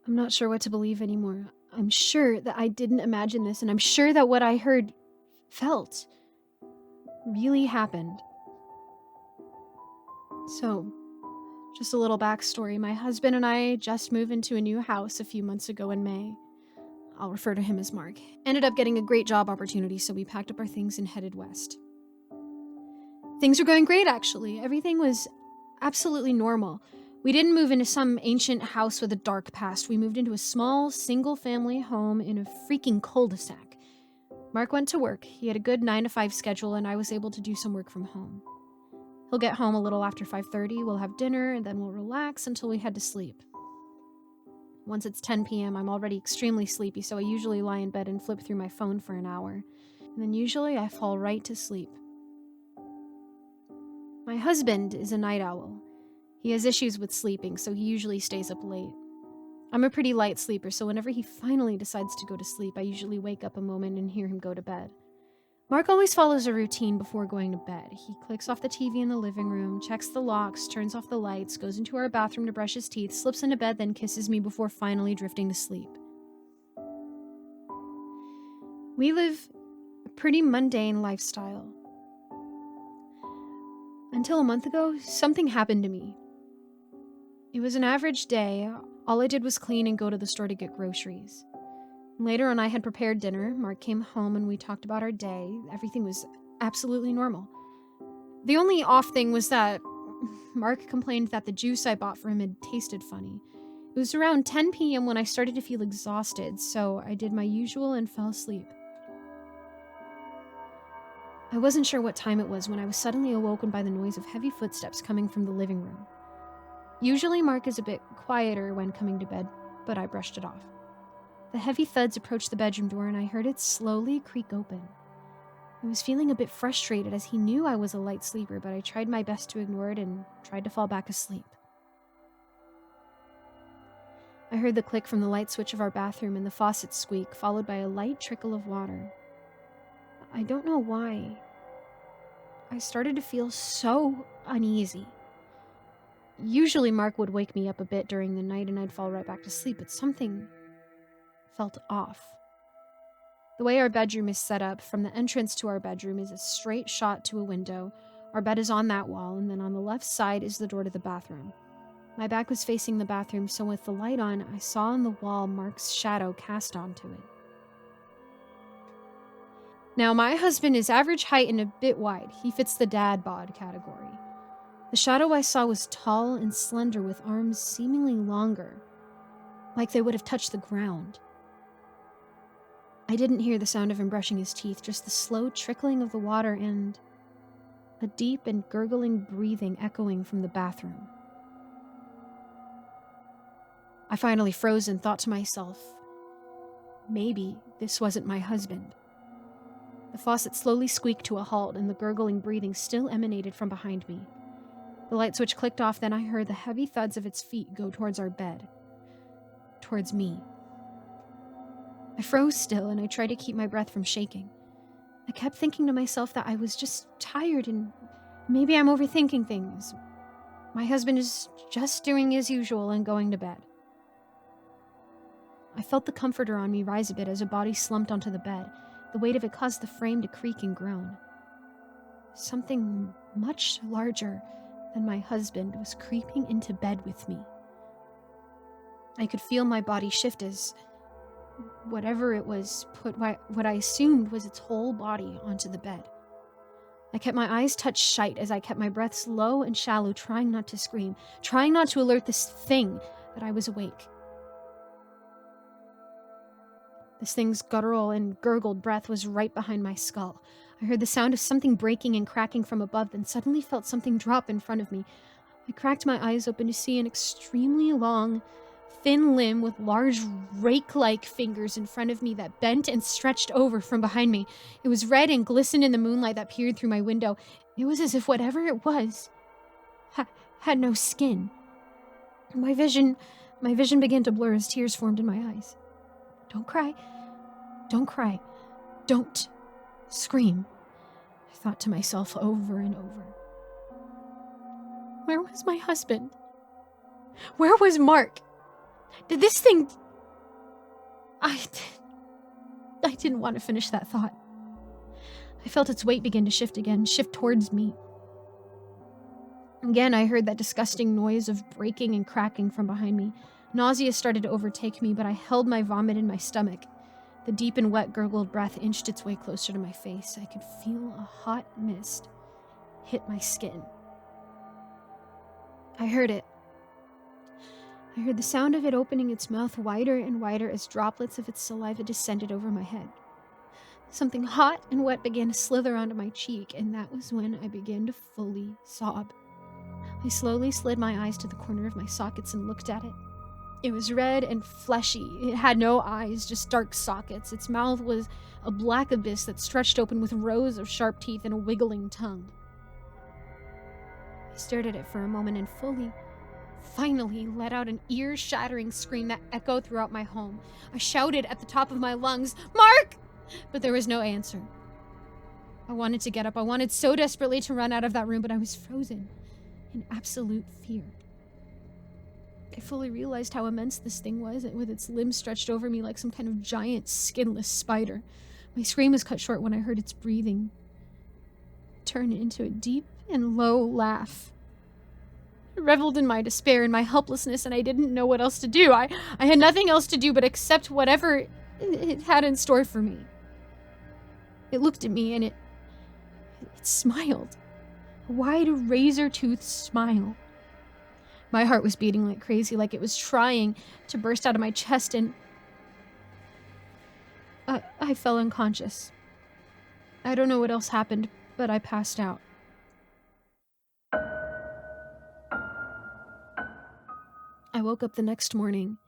I'm not sure what to believe anymore. I'm sure that I didn't imagine this, and I'm sure that what I heard, felt, really happened. So, just a little backstory. My husband and I just moved into a new house a few months ago in May. I'll refer to him as Mark. Ended up getting a great job opportunity, so we packed up our things and headed west. Things were going great, actually. Everything was absolutely normal. We didn't move into some ancient house with a dark past. We moved into a small, single-family home in a freaking cul-de-sac. Mark went to work. He had a good 9-to-5 schedule, and I was able to do some work from home. He'll get home a little after 5:30, we'll have dinner, and then we'll relax until we head to sleep. Once it's 10 p.m., I'm already extremely sleepy, so I usually lie in bed and flip through my phone for an hour. And then usually I fall right to sleep. My husband is a night owl. He has issues with sleeping, so he usually stays up late. I'm a pretty light sleeper, so whenever he finally decides to go to sleep, I usually wake up a moment and hear him go to bed. Mark always follows a routine before going to bed. He clicks off the TV in the living room, checks the locks, turns off the lights, goes into our bathroom to brush his teeth, slips into bed, then kisses me before finally drifting to sleep. We live a pretty mundane lifestyle. Until a month ago, something happened to me. It was an average day. All I did was clean and go to the store to get groceries. Later on, I had prepared dinner. Mark came home and we talked about our day. Everything was absolutely normal. The only off thing was that Mark complained that the juice I bought for him had tasted funny. It was around 10 p.m. when I started to feel exhausted, so I did my usual and fell asleep. I wasn't sure what time it was when I was suddenly awoken by the noise of heavy footsteps coming from the living room. Usually Mark is a bit quieter when coming to bed, but I brushed it off. The heavy thuds approached the bedroom door and I heard it slowly creak open. I was feeling a bit frustrated as he knew I was a light sleeper, but I tried my best to ignore it and tried to fall back asleep. I heard the click from the light switch of our bathroom and the faucet squeak, followed by a light trickle of water. I don't know why. I started to feel so uneasy. Usually Mark would wake me up a bit during the night and I'd fall right back to sleep, but something felt off. The way our bedroom is set up, from the entrance to our bedroom is a straight shot to a window. Our bed is on that wall, and then on the left side is the door to the bathroom. My back was facing the bathroom, so with the light on, I saw on the wall Mark's shadow cast onto it. Now, my husband is average height and a bit wide. He fits the dad bod category. The shadow I saw was tall and slender with arms seemingly longer, like they would have touched the ground. I didn't hear the sound of him brushing his teeth, just the slow trickling of the water and a deep and gurgling breathing echoing from the bathroom. I finally froze and thought to myself, maybe this wasn't my husband. The faucet slowly squeaked to a halt and the gurgling breathing still emanated from behind me. The light switch clicked off, then I heard the heavy thuds of its feet go towards our bed. Towards me. I froze still and I tried to keep my breath from shaking. I kept thinking to myself that I was just tired and maybe I'm overthinking things. My husband is just doing his usual and going to bed. I felt the comforter on me rise a bit as a body slumped onto the bed. The weight of it caused the frame to creak and groan. Something much larger than my husband was creeping into bed with me. I could feel my body shift as whatever it was put what I assumed was its whole body onto the bed. I kept my eyes touched shut as I kept my breath slow and shallow, trying not to scream, trying not to alert this thing that I was awake. This thing's guttural and gurgled breath was right behind my skull. I heard the sound of something breaking and cracking from above, then suddenly felt something drop in front of me. I cracked my eyes open to see an extremely long, thin limb with large rake-like fingers in front of me that bent and stretched over from behind me. It was red and glistened in the moonlight that peered through my window. It was as if whatever it was had no skin. My vision began to blur as tears formed in my eyes. Don't cry. Don't cry. Don't scream, I thought to myself over and over. Where was my husband? Where was Mark? Did this thing... I didn't want to finish that thought. I felt its weight begin to shift again, shift towards me. Again, I heard that disgusting noise of breaking and cracking from behind me. Nausea started to overtake me, but I held my vomit in my stomach. The deep and wet gurgled breath inched its way closer to my face. I could feel a hot mist hit my skin. I heard it. I heard the sound of it opening its mouth wider and wider as droplets of its saliva descended over my head. Something hot and wet began to slither onto my cheek, and that was when I began to fully sob. I slowly slid my eyes to the corner of my sockets and looked at it. It was red and fleshy. It had no eyes, just dark sockets. Its mouth was a black abyss that stretched open with rows of sharp teeth and a wiggling tongue. I stared at it for a moment and finally let out an ear-shattering scream that echoed throughout my home. I shouted at the top of my lungs, "Mark!" But there was no answer. I wanted to get up. I wanted so desperately to run out of that room, but I was frozen in absolute fear. I fully realized how immense this thing was, with its limbs stretched over me like some kind of giant, skinless spider. My scream was cut short when I heard its breathing turn into a deep and low laugh. I reveled in my despair and my helplessness, and I didn't know what else to do. I had nothing else to do but accept whatever it had in store for me. It looked at me and it smiled. A wide, razor-toothed smile. My heart was beating like crazy, like it was trying to burst out of my chest, and I fell unconscious. I don't know what else happened, but I passed out. I woke up the next morning.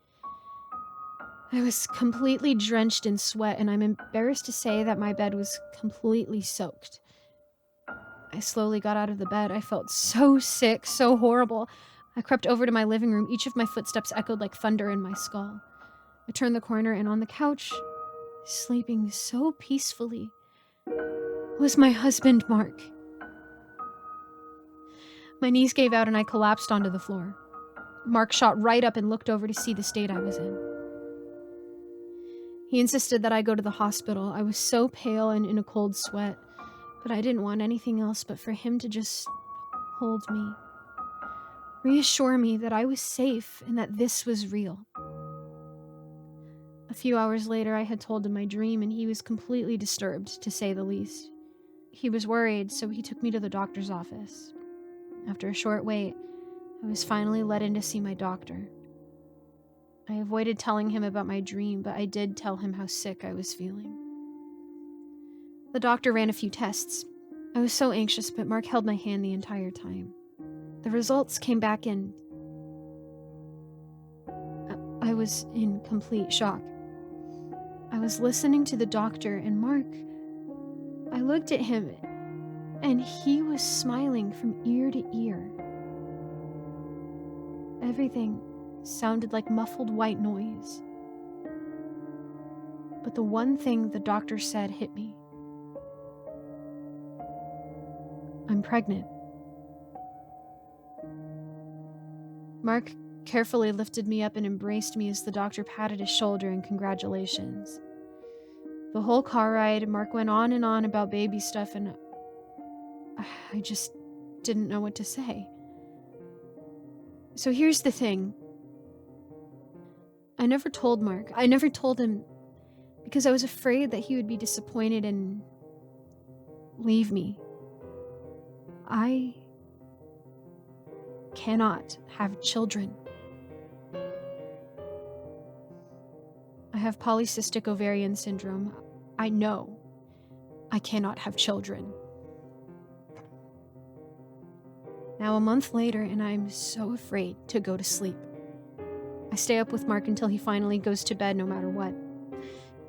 I was completely drenched in sweat, and I'm embarrassed to say that my bed was completely soaked. I slowly got out of the bed. I felt so sick, so horrible. I crept over to my living room. Each of my footsteps echoed like thunder in my skull. I turned the corner, and on the couch, sleeping so peacefully, was my husband, Mark. My knees gave out, and I collapsed onto the floor. Mark shot right up and looked over to see the state I was in. He insisted that I go to the hospital. I was so pale and in a cold sweat, but I didn't want anything else but for him to just hold me. Reassure me that I was safe and that this was real. A few hours later, I had told him my dream, and he was completely disturbed, to say the least. He was worried, so he took me to the doctor's office. After a short wait, I was finally let in to see my doctor. I avoided telling him about my dream, but I did tell him how sick I was feeling. The doctor ran a few tests. I was so anxious, but Mark held my hand the entire time. The results came back and I was in complete shock. I was listening to the doctor, and Mark, I looked at him, and he was smiling from ear to ear. Everything sounded like muffled white noise. But the one thing the doctor said hit me. I'm pregnant. Mark carefully lifted me up and embraced me as the doctor patted his shoulder in congratulations. The whole car ride, Mark went on and on about baby stuff, and I just didn't know what to say. So here's the thing. I never told Mark. I never told him because I was afraid that he would be disappointed and leave me. I cannot have children. I have polycystic ovarian syndrome. I know I cannot have children. Now, a month later, and I'm so afraid to go to sleep. I stay up with Mark until he finally goes to bed no matter what.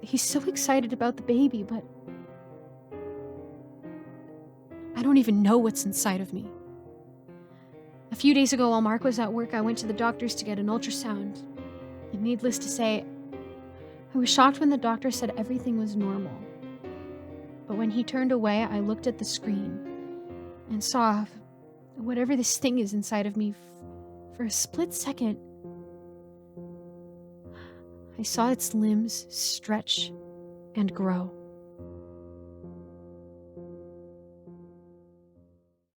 He's so excited about the baby, but I don't even know what's inside of me. A few days ago, while Mark was at work, I went to the doctor's to get an ultrasound. And needless to say, I was shocked when the doctor said everything was normal. But when he turned away, I looked at the screen and saw whatever this thing is inside of me. For a split second, I saw its limbs stretch and grow.